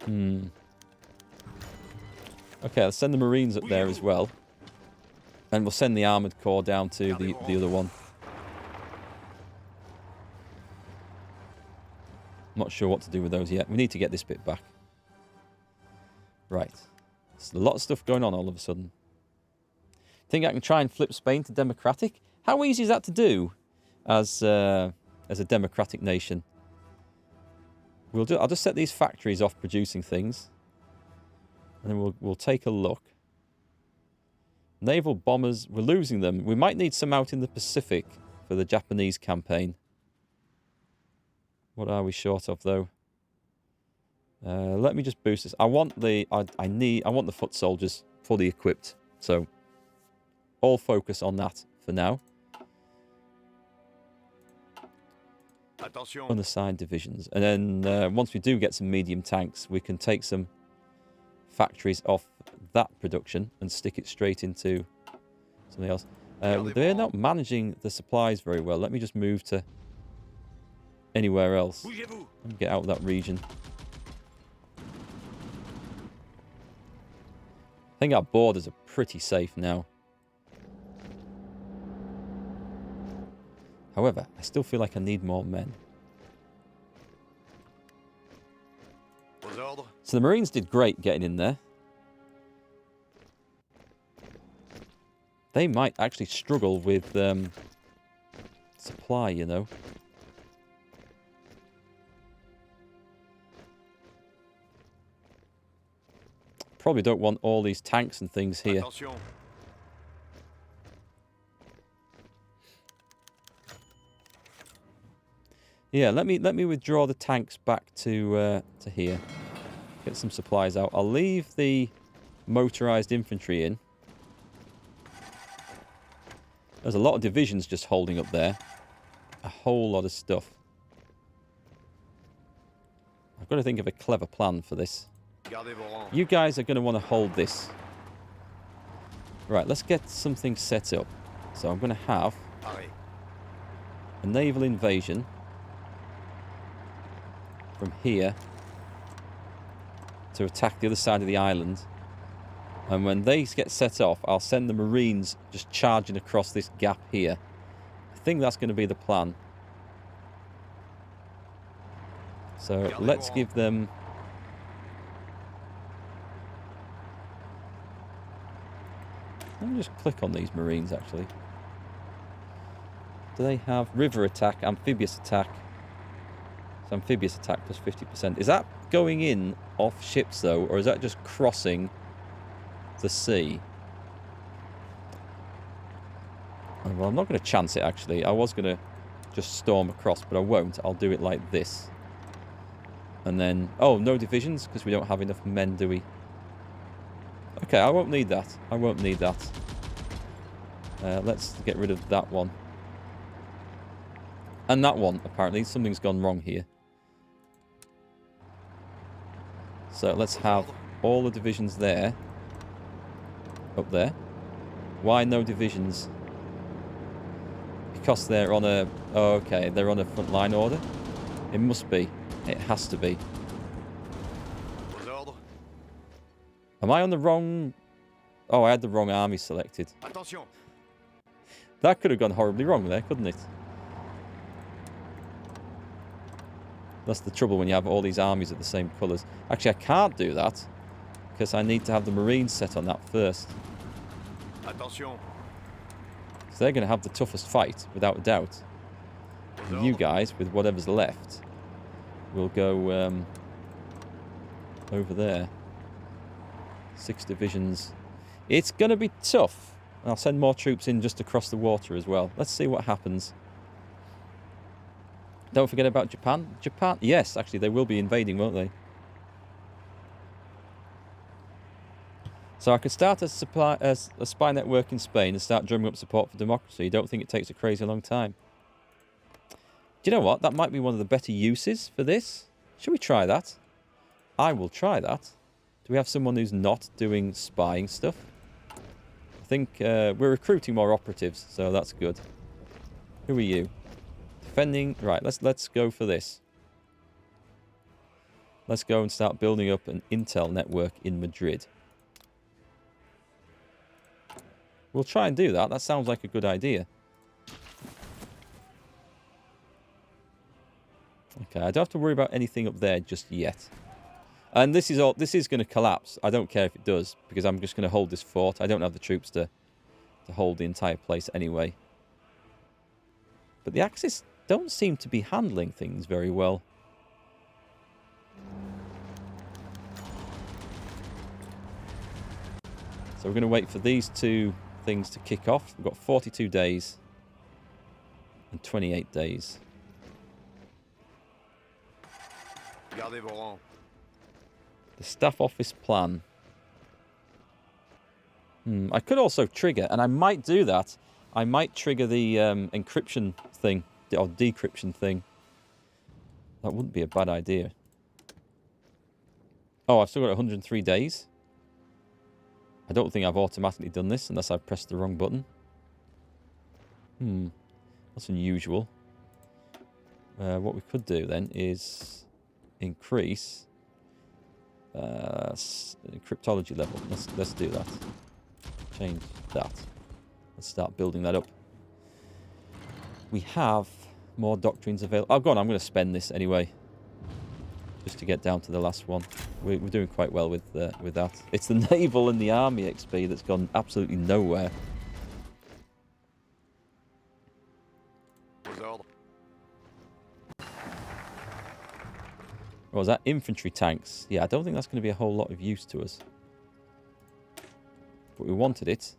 Hmm. Okay, let's send the Marines up there as well. And we'll send the Armoured Corps down to the other one. Not sure what to do with those yet. We need to get this bit back. Right. There's a lot of stuff going on all of a sudden. Think I can try and flip Spain to democratic? How easy is that to do as a democratic nation? I'll just set these factories off producing things. And then we'll take a look. Naval bombers, we're losing them. We might need some out in the Pacific for the Japanese campaign. What are we short of, though? Let me just boost this. I want the foot soldiers fully equipped. So all focus on that for now. Unassigned divisions. And then once we do get some medium tanks, we can take some factories off that production and stick it straight into something else. They're not managing the supplies very well. Let me just move to anywhere else and get out of that region. I think our borders are pretty safe now. However, I still feel like I need more men. So the Marines did great getting in there. They might actually struggle with supply, you know. Probably don't want all these tanks and things here. Yeah, let me withdraw the tanks back to here. Get some supplies out. I'll leave the motorized infantry in. There's a lot of divisions just holding up there. A whole lot of stuff. I've got to think of a clever plan for this. You guys are going to want to hold this. Right, let's get something set up. So I'm going to have a naval invasion from here to attack the other side of the island. And when they get set off, I'll send the Marines just charging across this gap here. I think that's going to be the plan. So let's give them... Let me just click on these Marines, actually. Do they have river attack, amphibious attack? So amphibious attack plus 50%. Is that going in off ships, though? Or is that just crossing the sea? Well, I'm not going to chance it, actually. I was going to just storm across, but I won't. I'll do it like this. And then... Oh, no divisions? Because we don't have enough men, do we? Okay, I won't need that. I won't need that. Let's get rid of that one. And that one, apparently. Something's gone wrong here. So let's have all the divisions there. Up there. Why no divisions? Because they're on a... Oh, okay. They're on a frontline order. It must be. It has to be. Am I on the wrong... Oh, I had the wrong army selected. That could have gone horribly wrong there, couldn't it? That's the trouble when you have all these armies of the same colours. Actually, I can't do that. Because I need to have the Marines set on that first. So they're going to have the toughest fight, without a doubt. And you guys, with whatever's left, will go over there. 6 divisions. It's going to be tough. I'll send more troops in just across the water as well. Let's see what happens. Don't forget about Japan. Japan, yes, actually, they will be invading, won't they? So I could start a spy network in Spain and start drumming up support for democracy. Don't think it takes a crazy long time. Do you know what? That might be one of the better uses for this. Should we try that? I will try that. Do we have someone who's not doing spying stuff? I think we're recruiting more operatives, so that's good. Who are you? Defending. Right, let's go for this. Let's go and start building up an intel network in Madrid. We'll try and do that. That sounds like a good idea. Okay, I don't have to worry about anything up there just yet. And this is all. This is going to collapse. I don't care if it does, because I'm just going to hold this fort. I don't have the troops to hold the entire place anyway. But the Axis don't seem to be handling things very well. So we're going to wait for these two things to kick off. We've got 42 days and 28 days. The staff office plan. I could also trigger, and I might do that. I might trigger the encryption thing, or decryption thing. That wouldn't be a bad idea. Oh, I've still got 103 days. I don't think I've automatically done this unless I've pressed the wrong button. That's unusual. What we could do then is increase cryptology level. Let's do that. Change that. Let's start building that up. We have more doctrines available. Oh, go on. I'm going to spend this anyway, just to get down to the last one. We're doing quite well with that. It's the naval and the army XP that's gone absolutely nowhere. What was that? Infantry tanks. Yeah, I don't think that's going to be a whole lot of use to us. But we wanted it.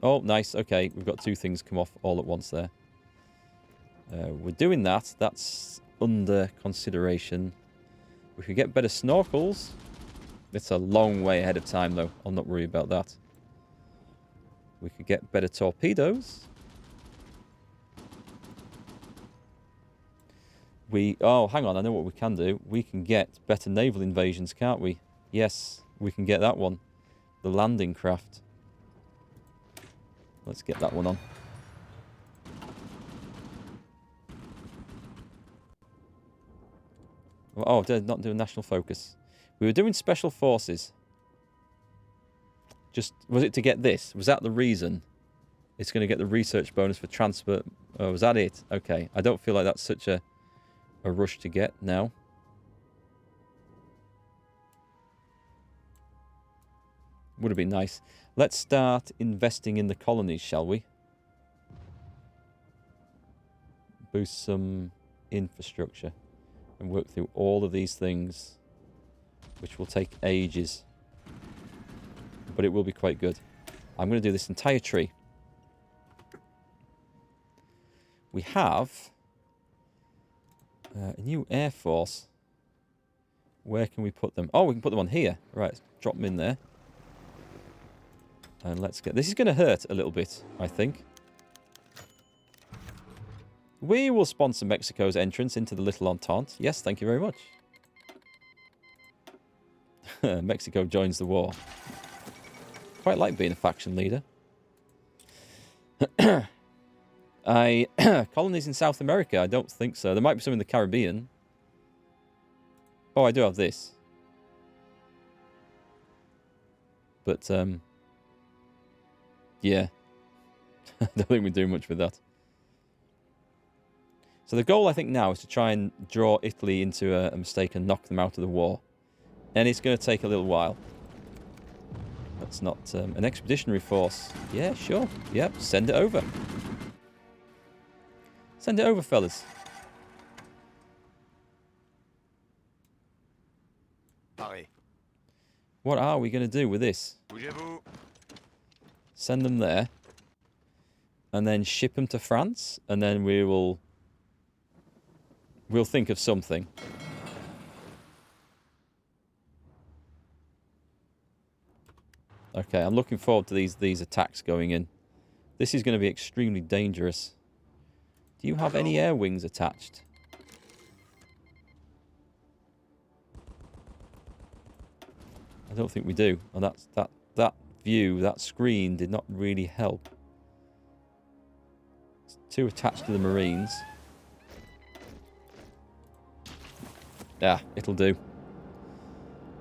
Oh, nice. Okay, we've got two things come off all at once there. We're doing that. That's under consideration. We could get better snorkels. It's a long way ahead of time, though. I'll not worry about that. We could get better torpedoes. Oh, hang on. I know what we can do. We can get better naval invasions, can't we? Yes, we can get that one. The landing craft. Let's get that one on. Oh, they're not doing national focus. We were doing special forces. Was it to get this? Was that the reason? It's going to get the research bonus for transfer. Oh, was that it? Okay. I don't feel like that's such a rush to get now. Would have been nice. Let's start investing in the colonies, shall we? Boost some infrastructure and work through all of these things, which will take ages. But it will be quite good. I'm going to do this entire tree. We have a new air force. Where can we put them? Oh, we can put them on here. Right, drop them in there. And let's get... This is going to hurt a little bit, I think. We will sponsor Mexico's entrance into the Little Entente. Yes, thank you very much. Mexico joins the war. Quite like being a faction leader. Colonies in South America? I don't think so. There might be some in the Caribbean. Oh, I do have this. But, yeah. I don't think we do much with that. So the goal, I think, now is to try and draw Italy into a mistake and knock them out of the war. And it's going to take a little while. That's not an expeditionary force. Yeah, sure. Yep, send it over. Send it over, fellas. What are we going to do with this? Send them there. And then ship them to France. And then we'll think of something. Okay, I'm looking forward to these attacks going in. This is going to be extremely dangerous. Do you have any air wings attached? I don't think we do. And that view, that screen did not really help. It's too attached to the Marines. Yeah, it'll do.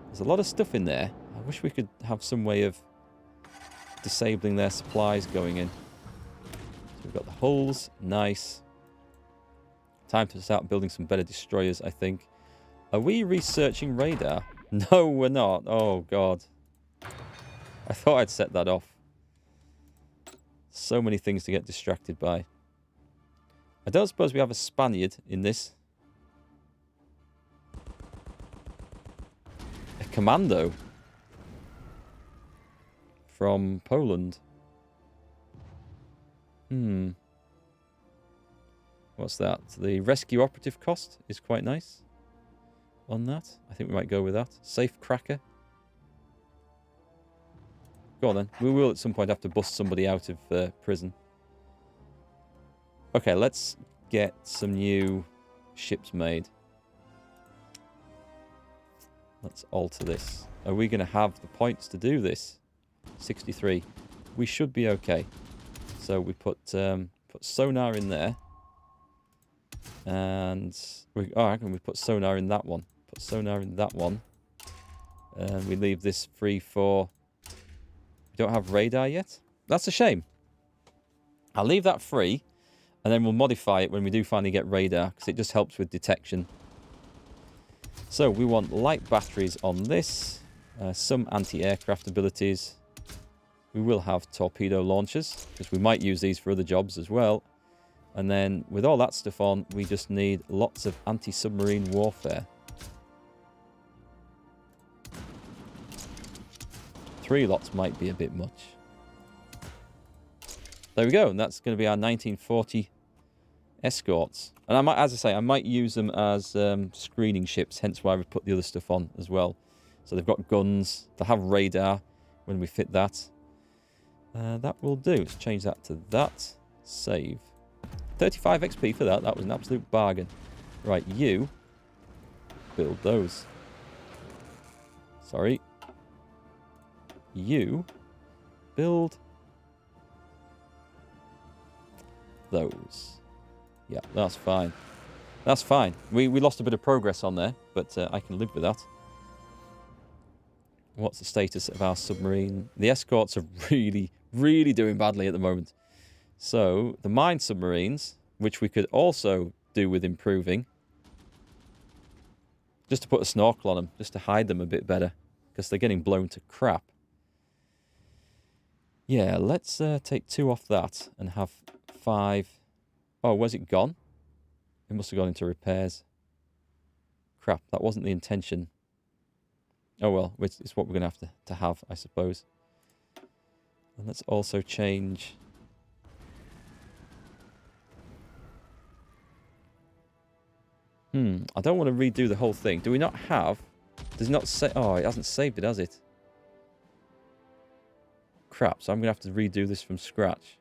There's a lot of stuff in there. I wish we could have some way of disabling their supplies going in. So we've got the hulls. Nice. Time to start building some better destroyers, I think. Are we researching radar? No, we're not. Oh, God. I thought I'd set that off. So many things to get distracted by. I don't suppose we have a Spaniard in this. A commando. From Poland. What's that? The rescue operative cost is quite nice on that. I think we might go with that. Safe cracker. Go on then. We will at some point have to bust somebody out of prison. Okay, let's get some new ships made. Let's alter this. Are we going to have the points to do this? 63. We should be okay. So we put sonar in there. And we put sonar in that one. Put sonar in that one. And we leave this free for... We don't have radar yet? That's a shame. I'll leave that free. And then we'll modify it when we do finally get radar. Because it just helps with detection. So we want light batteries on this. Some anti-aircraft abilities. We will have torpedo launchers. Because we might use these for other jobs as well. And then with all that stuff on, we just need lots of anti-submarine warfare. 3 lots might be a bit much. There we go. And that's going to be our 1940 escorts. And I might, as I say, I might use them as screening ships, hence why we put the other stuff on as well. So they've got guns. They'll have radar when we fit that. That will do. Let's change that to that. Save. 35 XP for that. That was an absolute bargain. Right, you build those. Sorry. You build those. Yeah, that's fine. That's fine. We lost a bit of progress on there, but I can live with that. What's the status of our submarine? The escorts are really, really doing badly at the moment. So, the mine submarines, which we could also do with improving. Just to put a snorkel on them, just to hide them a bit better. Because they're getting blown to crap. Yeah, let's take 2 off that and have 5. Oh, where's it gone? It must have gone into repairs. Crap, that wasn't the intention. Oh well, it's what we're going to have, I suppose. And let's also change... I don't want to redo the whole thing. Do we not have... Does it not say... Oh, it hasn't saved it, has it? Crap, so I'm going to have to redo this from scratch.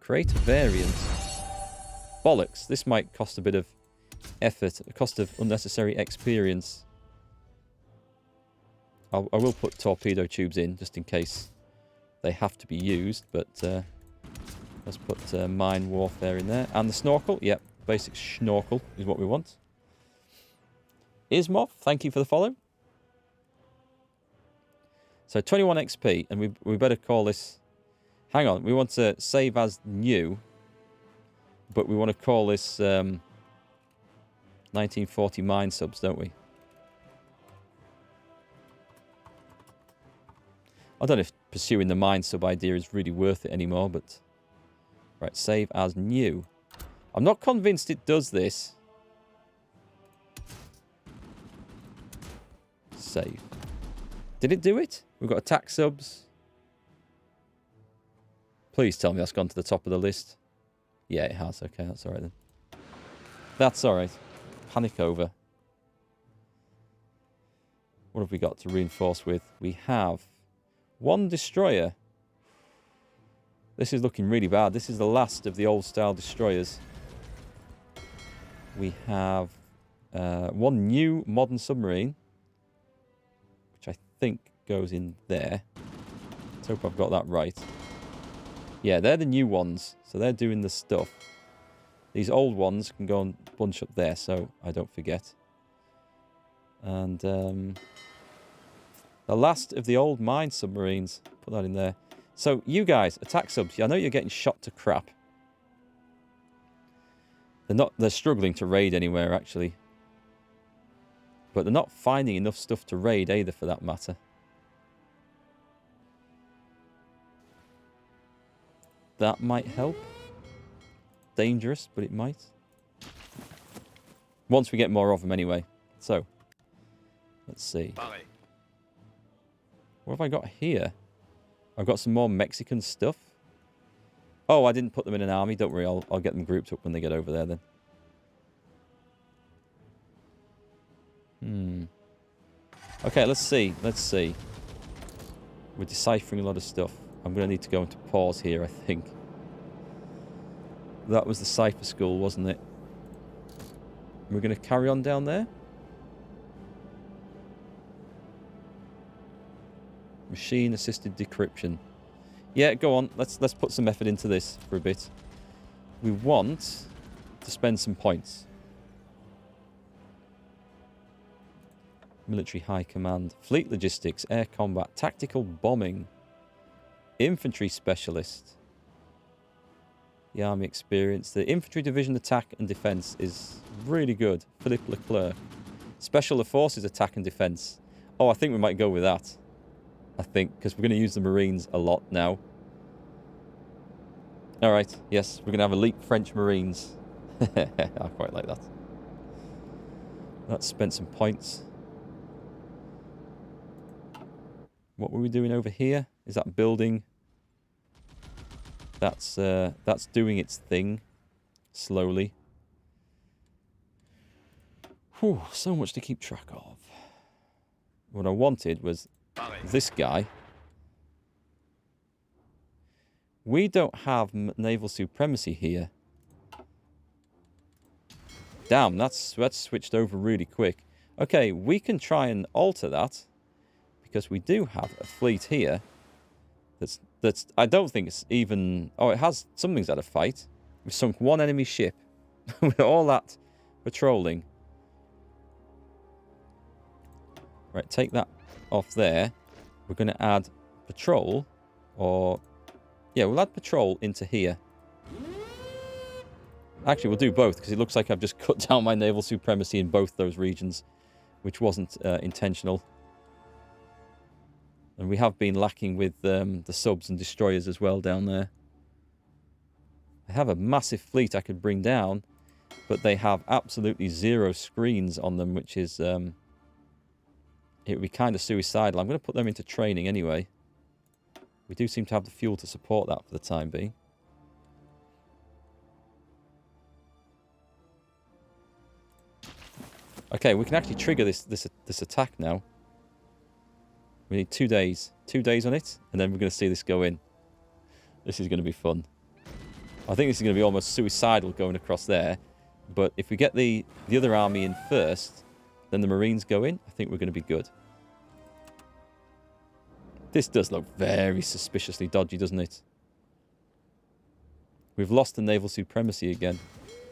Create a variant. Bollocks, this might cost a bit of effort, a cost of unnecessary experience. I will put torpedo tubes in, just in case they have to be used, but let's put mine warfare in there. And the snorkel, yep, basic snorkel is what we want. Ismov, thank you for the follow. So 21 XP, and we better call this... Hang on, we want to save as new, but we want to call this 1940 mine subs, don't we? I don't know if pursuing the mine sub idea is really worth it anymore, but... Right, save as new. I'm not convinced it does this. Save. Did it do it? We've got attack subs. Please tell me that's gone to the top of the list. Yeah, it has. Okay, that's all right then. That's all right. Panic over. What have we got to reinforce with? We have 1 destroyer. This is looking really bad. This is the last of the old-style destroyers. We have 1 new modern submarine, which I think goes in there. Let's hope I've got that right. Yeah, they're the new ones, so they're doing the stuff. These old ones can go and bunch up there, so I don't forget. And the last of the old mine submarines. Put that in there. So you guys, attack subs. I know you're getting shot to crap. They're struggling to raid anywhere, actually. But they're not finding enough stuff to raid either, for that matter. That might help. Dangerous, but it might. Once we get more of them anyway. So, let's see. What have I got here? I've got some more Mexican stuff. Oh, I didn't put them in an army. Don't worry, I'll get them grouped up when they get over there then. Okay, let's see. Let's see. We're deciphering a lot of stuff. I'm going to need to go into pause here, I think. That was the cipher school, wasn't it? We're going to carry on down there. Machine-assisted decryption. Yeah, go on. Let's put some effort into this for a bit. We want to spend some points. Military High Command. Fleet Logistics. Air Combat. Tactical Bombing. Infantry Specialist. The Army Experience. The Infantry Division Attack and Defense is really good. Philippe Leclerc. Special Forces Attack and Defense. Oh, I think we might go with that. I think, because we're going to use the Marines a lot now. Alright, yes, we're going to have elite French Marines. I quite like that. Let's spend some points. What were we doing over here? Is that building? That's doing its thing. Slowly. Whew, so much to keep track of. What I wanted was this guy. We don't have naval supremacy here. Damn, that's switched over really quick. Okay, we can try and alter that. Because we do have a fleet here. That's I don't think it's even... Oh, it has... Something's had a fight. We've sunk one enemy ship. With all that patrolling. Right, take that off there. We're going to add patrol. Or... Yeah, we'll add patrol into here. Actually, we'll do both. Because it looks like I've just cut down my naval supremacy in both those regions. Which wasn't intentional. And we have been lacking with the subs and destroyers as well down there. I have a massive fleet I could bring down, but they have absolutely zero screens on them, which is... it would be kind of suicidal. I'm going to put them into training anyway. We do seem to have the fuel to support that for the time being. Okay, we can actually trigger this attack now. We need 2 days. 2 days on it, and then we're going to see this go in. This is going to be fun. I think this is going to be almost suicidal going across there. But if we get the other army in first, then the Marines go in, I think we're going to be good. This does look very suspiciously dodgy, doesn't it? We've lost the naval supremacy again.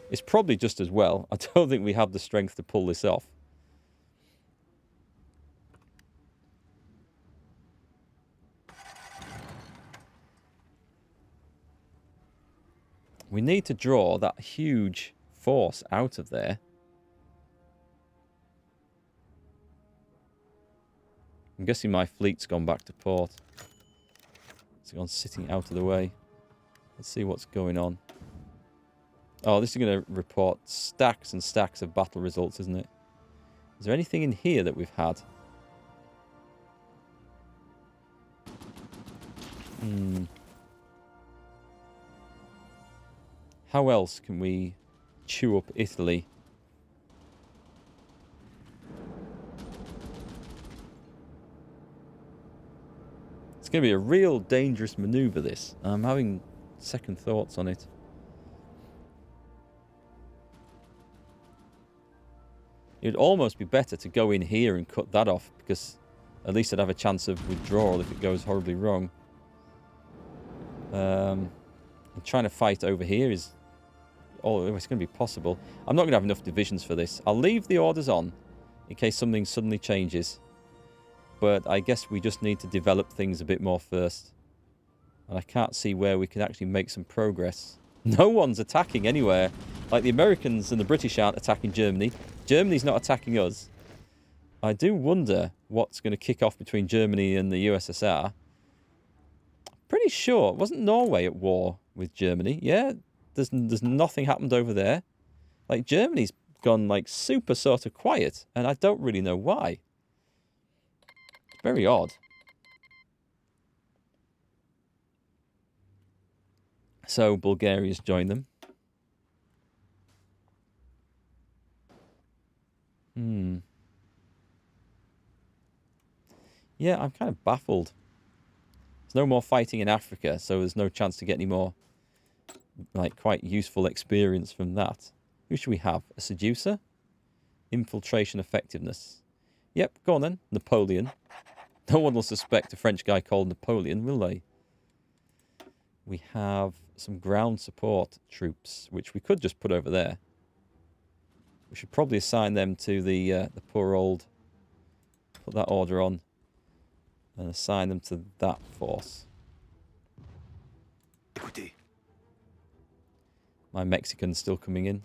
It's probably just as well. I don't think we have the strength to pull this off. We need to draw that huge force out of there. I'm guessing my fleet's gone back to port. It's gone sitting out of the way. Let's see what's going on. Oh, this is going to report stacks and stacks of battle results, isn't it? Is there anything in here that we've had? How else can we chew up Italy? It's going to be a real dangerous maneuver, this. I'm having second thoughts on it. It would almost be better to go in here and cut that off, because at least I'd have a chance of withdrawal if it goes horribly wrong. And trying to fight over here is... Oh, it's going to be possible. I'm not going to have enough divisions for this. I'll leave the orders on in case something suddenly changes. But I guess we just need to develop things a bit more first. And I can't see where we can actually make some progress. No one's attacking anywhere. Like, the Americans and the British aren't attacking Germany. Germany's not attacking us. I do wonder what's going to kick off between Germany and the USSR. Pretty sure. Wasn't Norway at war with Germany? Yeah, there's nothing happened over there. Like, Germany's gone, like, super sort of quiet. And I don't really know why. Very odd. So, Bulgaria's joined them. Yeah, I'm kind of baffled. There's no more fighting in Africa, so there's no chance to get any more, like, quite useful experience from that. Who should we have? A seducer? Infiltration effectiveness. Yep, go on then. Napoleon. No one will suspect a French guy called Napoleon, will they? We have some ground support troops, which we could just put over there. We should probably assign them to the poor old... Put that order on. And assign them to that force. My Mexican's still coming in.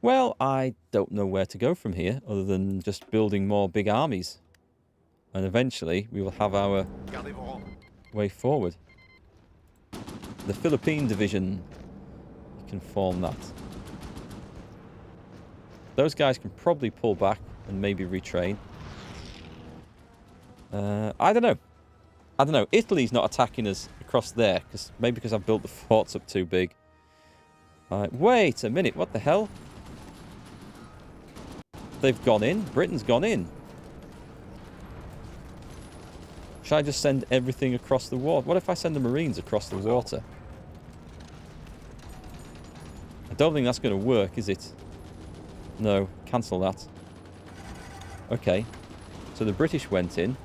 Well, I don't know where to go from here, other than just building more big armies. And eventually, we will have our way forward. The Philippine Division. You can form that. Those guys can probably pull back and maybe retrain. I don't know. I don't know. Italy's not attacking us across there, maybe because I've built the forts up too big. Wait a minute. What the hell? They've gone in. Britain's gone in. Should I just send everything across the water? What if I send the Marines across the water? I don't think that's going to work, is it? No. Cancel that. Okay. So the British went in.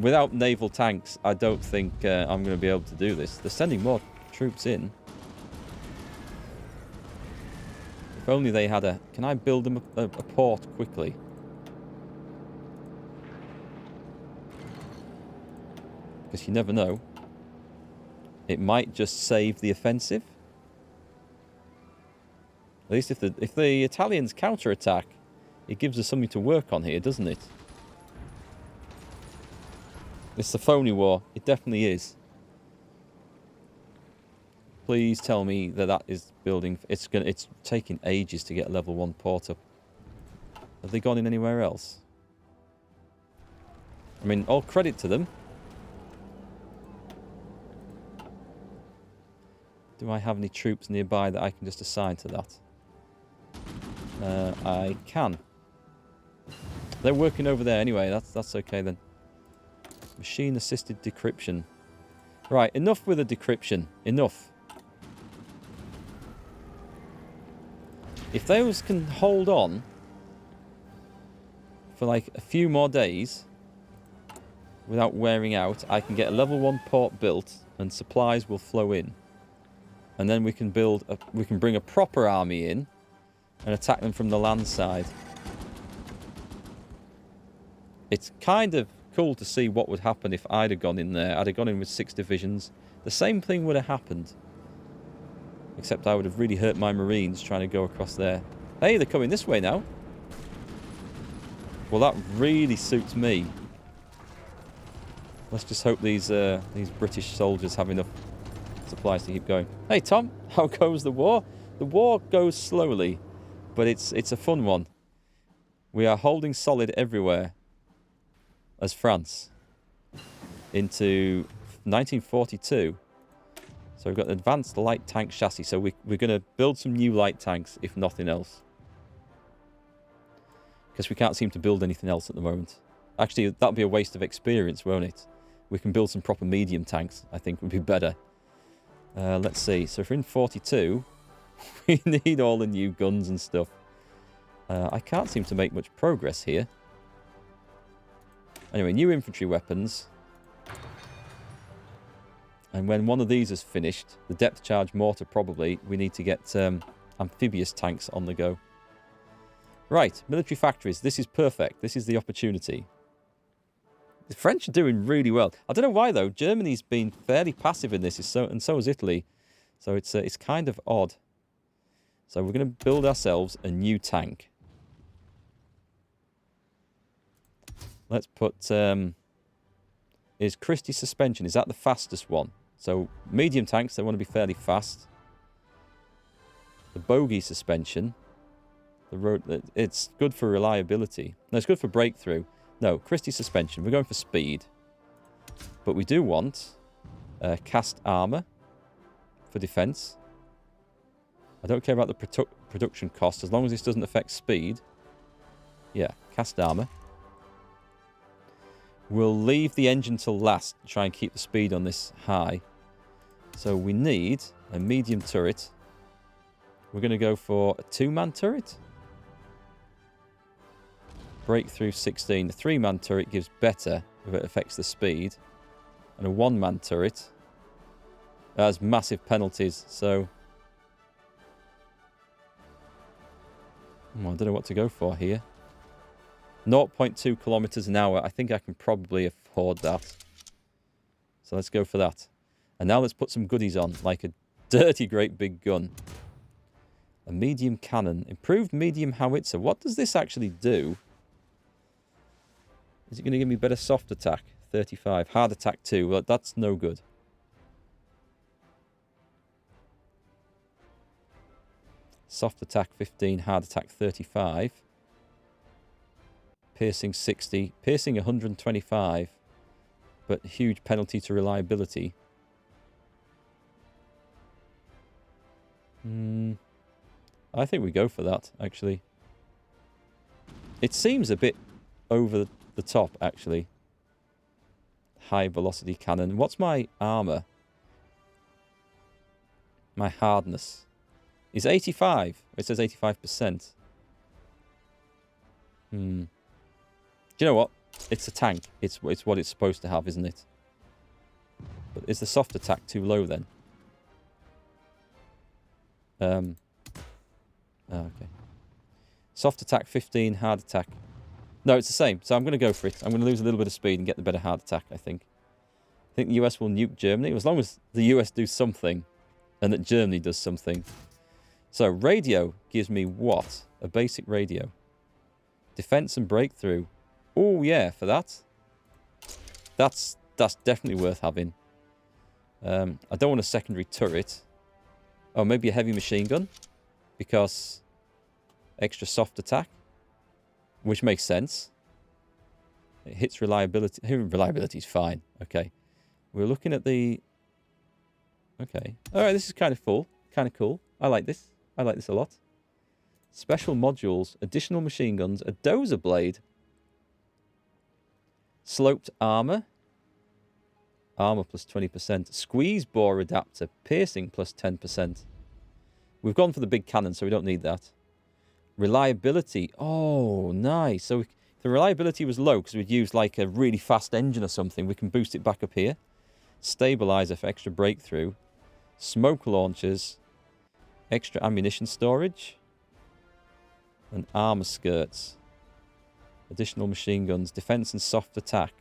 Without naval tanks, I don't think I'm going to be able to do this. They're sending more troops in. If only they had a... Can I build them a port quickly? Because you never know. It might just save the offensive. At least if the Italians counterattack, it gives us something to work on here, doesn't it? It's the phony war. It definitely is. Please tell me that is building... It's taking ages to get a level 1 port up. Have they gone in anywhere else? I mean, all credit to them. Do I have any troops nearby that I can just assign to that? I can. They're working over there anyway. That's okay then. Machine-assisted decryption. Right, enough with the decryption. Enough. If those can hold on for like a few more days without wearing out, I can get a level 1 port built and supplies will flow in. And then we can bring a proper army in and attack them from the land side. It's kind of cool to see what would happen if I'd have gone in there. I'd have gone in with 6 divisions. The same thing would have happened. Except I would have really hurt my Marines trying to go across there. Hey, they're coming this way now. Well, that really suits me. Let's just hope these British soldiers have enough supplies to keep going. Hey, Tom, how goes the war? The war goes slowly, but it's a fun one. We are holding solid everywhere as France into 1942. So we've got an advanced light tank chassis. So we're going to build some new light tanks, if nothing else. Because we can't seem to build anything else at the moment. Actually, that'll be a waste of experience, won't it? We can build some proper medium tanks, I think would be better. Let's see. So if we're in 42, we need all the new guns and stuff. I can't seem to make much progress here. Anyway, new infantry weapons. And when one of these is finished, the depth charge mortar probably, we need to get amphibious tanks on the go. Right, military factories. This is perfect. This is the opportunity. The French are doing really well. I don't know why, though. Germany's been fairly passive in this, and so has Italy. So it's kind of odd. So we're going to build ourselves a new tank. Let's put... is Christie suspension, is that the fastest one? So medium tanks, they want to be fairly fast. The bogey suspension... it's good for reliability. No, it's good for breakthrough. No, Christie suspension. We're going for speed. But we do want cast armor for defense. I don't care about the production cost as long as this doesn't affect speed. Yeah, cast armor. We'll leave the engine till last to try and keep the speed on this high. So we need a medium turret. We're going to go for a 2-man turret. Breakthrough 16. The 3-man turret gives better if it affects the speed. And a 1-man turret has massive penalties. So I don't know what to go for here. 0.2 kilometers an hour. I think I can probably afford that. So let's go for that. And now let's put some goodies on, like a dirty great big gun. A medium cannon. Improved medium howitzer. What does this actually do? Is it going to give me better soft attack? 35. Hard attack 2. Well, that's no good. Soft attack 15. Hard attack 35. Piercing 60. Piercing 125. But huge penalty to reliability. I think we go for that, actually. It seems a bit over the top, actually. High velocity cannon. What's my armor? My hardness is 85. It says 85%. Do you know what? It's a tank. It's what it's supposed to have, isn't it? But is the soft attack too low then? Okay. Soft attack 15, hard attack. No, it's the same. So I'm going to go for it. I'm going to lose a little bit of speed and get the better hard attack, I think. I think the US will nuke Germany, as long as the US do something and that Germany does something. So radio gives me what? A basic radio. Defense and breakthrough. Oh, yeah, for that. That's definitely worth having. I don't want a secondary turret. Oh, maybe a heavy machine gun. Because extra soft attack. Which makes sense. It hits reliability. Reliability is fine. Okay. We're looking at the... Okay. Alright, this is kind of full. Kind of cool. I like this. I like this a lot. Special modules. Additional machine guns. A dozer blade. Sloped armor. Armor plus 20%. Squeeze bore adapter. Piercing plus 10%. We've gone for the big cannon, so we don't need that. Reliability. Oh, nice. So if the reliability was low because we'd used like a really fast engine or something, we can boost it back up here. Stabilizer for extra breakthrough. Smoke launchers. Extra ammunition storage. And armor skirts. Additional machine guns. Defense and soft attack.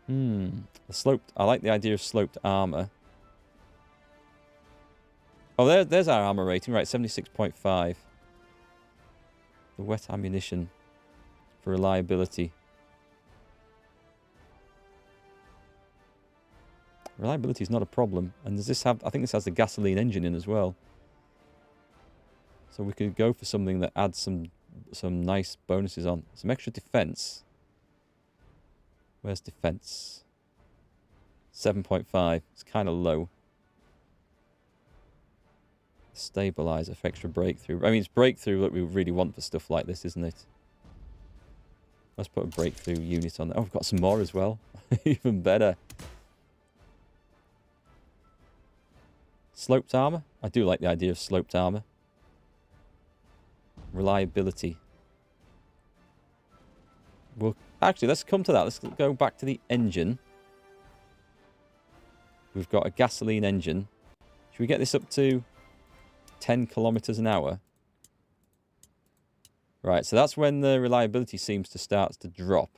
I like the idea of sloped armor. Oh, there's our armor rating. Right, 76.5. The wet ammunition for reliability. Reliability is not a problem. And does this have... I think this has the gasoline engine in as well. So we could go for something that adds some nice bonuses on. Some extra defense. Where's defense? 7.5. It's kind of low. Stabilizer for extra breakthrough. I mean, it's breakthrough that we really want for stuff like this, isn't it? Let's put a breakthrough unit on there. Oh, we've got some more as well. Even better. Sloped armor. I do like the idea of sloped armor. Reliability. Well, actually, let's come to that. Let's go back to the engine. We've got a gasoline engine. Should we get this up to 10 kilometers an hour. Right, so that's when the reliability seems to start to drop.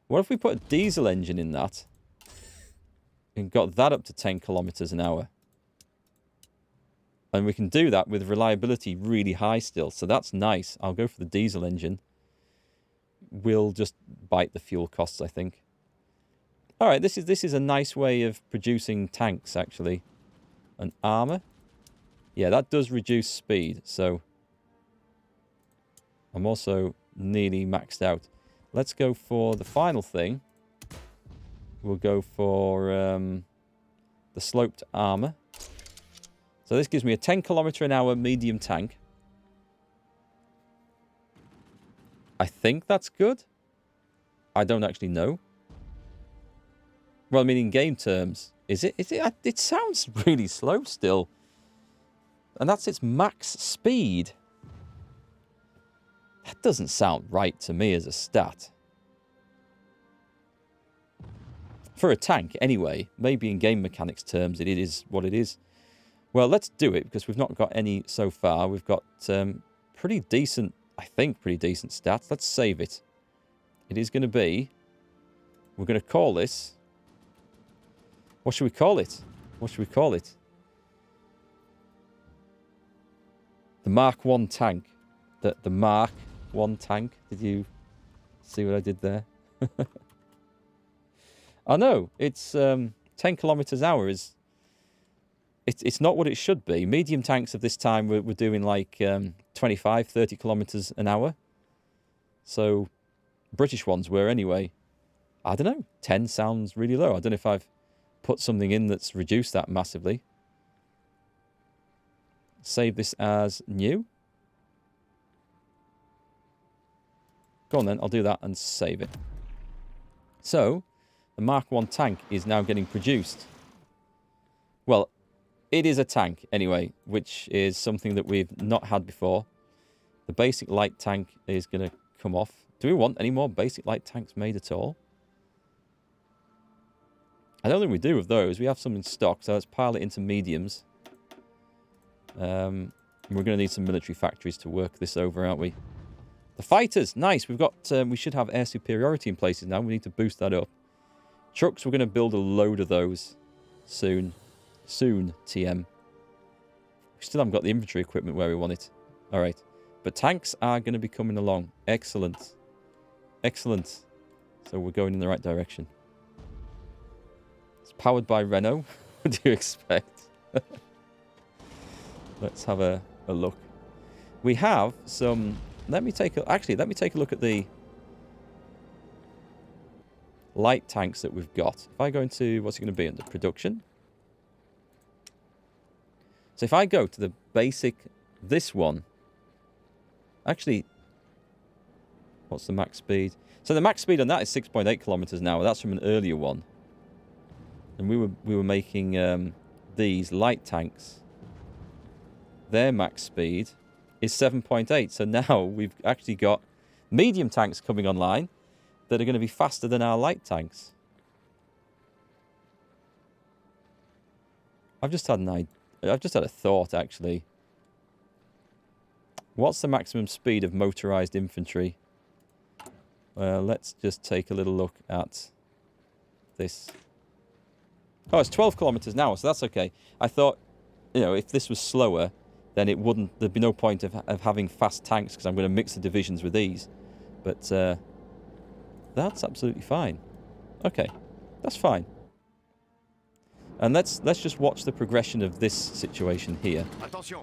What if we put a diesel engine in that and got that up to 10 kilometers an hour? And we can do that with reliability really high still. So that's nice. I'll go for the diesel engine. We'll just bite the fuel costs, I think. All right, this is a nice way of producing tanks, actually. And armor. Yeah, that does reduce speed. So I'm also nearly maxed out. Let's go for the final thing. We'll go for the sloped armor. So this gives me a 10 kilometer an hour medium tank. I think that's good. I don't actually know. Well, I mean, in game terms, is it? It sounds really slow still. And that's its max speed. That doesn't sound right to me as a stat. For a tank, anyway. Maybe in game mechanics terms, it is what it is. Well, let's do it, because we've not got any so far. We've got pretty decent, I think, pretty decent stats. Let's save it. It is going to be... We're going to call this... What should we call it? What should we call it? The Mark 1 tank. The Mark 1 tank. Did you see what I did there? I know. It's 10 kilometers an hour is... It's not what it should be. Medium tanks of this time were doing like 25, 30 kilometers an hour. So British ones were anyway. I don't know. 10 sounds really low. I don't know if I've put something in that's reduced that massively. Save this as new. Go on then. I'll do that and save it. So the Mark 1 tank is now getting produced. Well, it is a tank, anyway, which is something that we've not had before. The basic light tank is going to come off. Do we want any more basic light tanks made at all? I don't think we do with those. We have some in stock, so let's pile it into mediums. We're going to need some military factories to work this over, aren't we? The fighters, nice. We've got. We should have air superiority in places now. We need to boost that up. Trucks, we're going to build a load of those soon. Soon, TM. We still haven't got the infantry equipment where we want it. All right. But tanks are going to be coming along. Excellent. Excellent. So we're going in the right direction. It's powered by Renault. What do you expect? Let's have a look. We have some... Let me take a look at the light tanks that we've got. If I go into... What's it going to be under? Production. So if I go to the basic, this one, actually, what's the max speed? So the max speed on that is 6.8 kilometers an hour. That's from an earlier one. And we were making these light tanks. Their max speed is 7.8. So now we've actually got medium tanks coming online that are going to be faster than our light tanks. I've just had a thought, actually. What's the maximum speed of motorized infantry? Let's just take a little look at this. Oh, it's 12 kilometers an hour, so that's okay. I thought, if this was slower, then there'd be no point of having fast tanks, because I'm going to mix the divisions with these. But that's absolutely fine. Okay, that's fine. And let's just watch the progression of this situation here. Attention.